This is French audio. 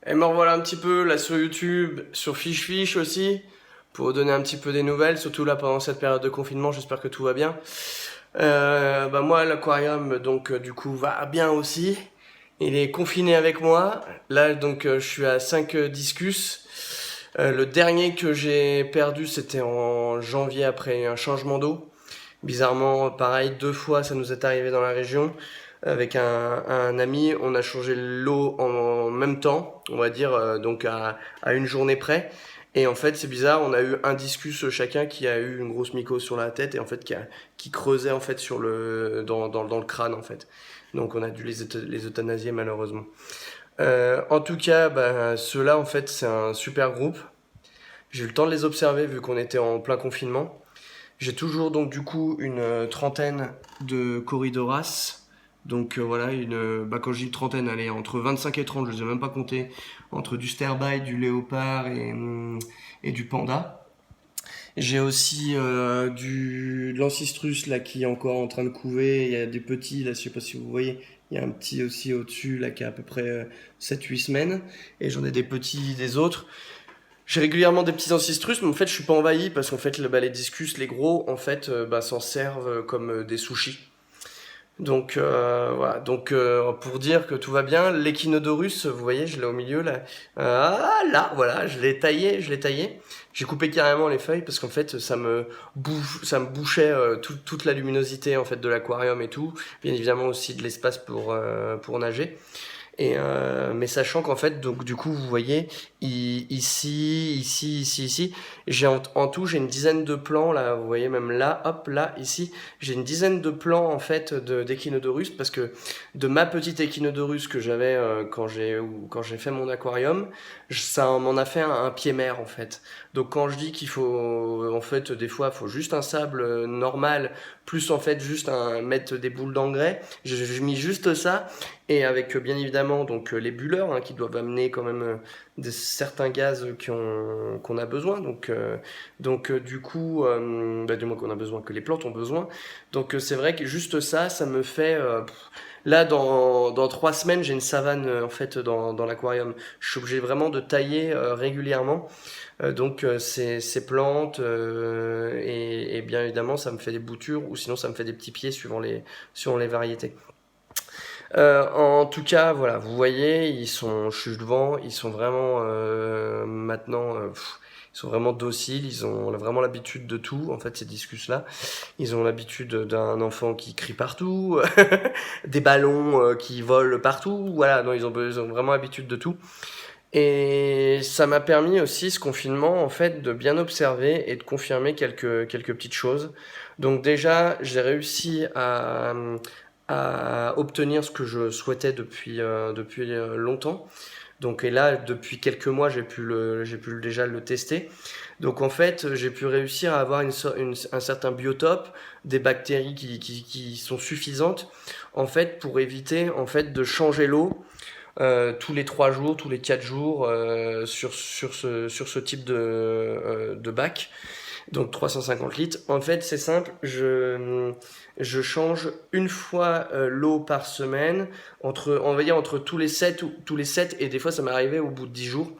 Et me revoilà un petit peu là sur YouTube, sur Fish aussi, pour vous donner un petit peu des nouvelles, surtout là pendant cette période de confinement, j'espère que tout va bien. Moi, l'aquarium, donc du coup, va bien aussi. Il est confiné avec moi. Là, donc, je suis à 5 discus. Le dernier que j'ai perdu, c'était en janvier après un changement d'eau. Bizarrement, pareil, 2 fois, ça nous est arrivé dans la région. Avec un ami, on a changé l'eau en même temps, on va dire, donc à une journée près. Et en fait, c'est bizarre, on a eu un discus chacun qui a eu une grosse mycose sur la tête et en fait qui creusait en fait dans le crâne en fait. Donc on a dû les euthanasier malheureusement. En tout cas, ceux-là en fait c'est un super groupe. J'ai eu le temps de les observer vu qu'on était en plein confinement. J'ai toujours donc du coup une trentaine de corridoras. Donc voilà, quand je dis trentaine, elle est entre 25 et 30, je ne les ai même pas comptés, entre du sterbai, du léopard et du panda. J'ai aussi de l'ancistrus là qui est encore en train de couver, il y a des petits là, je sais pas si vous voyez, il y a un petit aussi au-dessus là qui a à peu près 7-8 semaines, et j'en ai des petits des autres. J'ai régulièrement des petits ancistrus, mais en fait, je suis pas envahi parce qu'en fait, les discus, les gros, en fait, s'en servent comme des sushis. Donc, voilà. Donc, pour dire que tout va bien, l'échinodorus, vous voyez, je l'ai au milieu là. Là, voilà, je l'ai taillé. J'ai coupé carrément les feuilles parce qu'en fait, ça me bouchait toute la luminosité en fait de l'aquarium et tout. Bien évidemment aussi de l'espace pour nager. Mais sachant qu'en fait, donc du coup, vous voyez, ici, j'ai en tout, j'ai une dizaine de plants là. Vous voyez, même là, hop, là, ici, j'ai une dizaine de plants en fait d'échinodorus parce que de ma petite échinodorus que j'avais quand j'ai fait mon aquarium, ça m'en a fait un pied mère en fait. Donc quand je dis qu'il faut, en fait, des fois, il faut juste un sable normal plus en fait juste mettre des boules d'engrais. J'ai mis juste ça et avec bien évidemment donc les bulleurs qui doivent amener quand même certains gaz qu'on a besoin. Donc du coup, du moins qu'on a besoin, que les plantes ont besoin. Donc c'est vrai que juste ça, ça me fait là dans 3 semaines, j'ai une savane en fait dans l'aquarium. Je suis obligé vraiment de tailler régulièrement. Donc ces plantes et bien évidemment ça me fait des boutures ou sinon ça me fait des petits pieds suivant les variétés. En tout cas, voilà, vous voyez, je suis devant, ils sont vraiment maintenant, ils sont vraiment dociles, ils ont vraiment l'habitude de tout. En fait, ces discus-là, ils ont l'habitude d'un enfant qui crie partout, des ballons qui volent partout. Voilà, non, ils ont vraiment l'habitude de tout. Et ça m'a permis aussi, ce confinement, en fait, de bien observer et de confirmer quelques petites choses. Donc déjà, j'ai réussi à obtenir ce que je souhaitais depuis longtemps. Donc et là, depuis quelques mois, j'ai pu déjà le tester. Donc en fait, j'ai pu réussir à avoir un certain biotope, des bactéries qui sont suffisantes, en fait, pour éviter en fait de changer l'eau tous les 3 jours, tous les 4 jours sur ce type de bac, donc 350 litres. En fait, c'est simple, je change une fois l'eau par semaine, on va dire entre tous les 7 et des fois ça m'est arrivé au bout de 10 jours.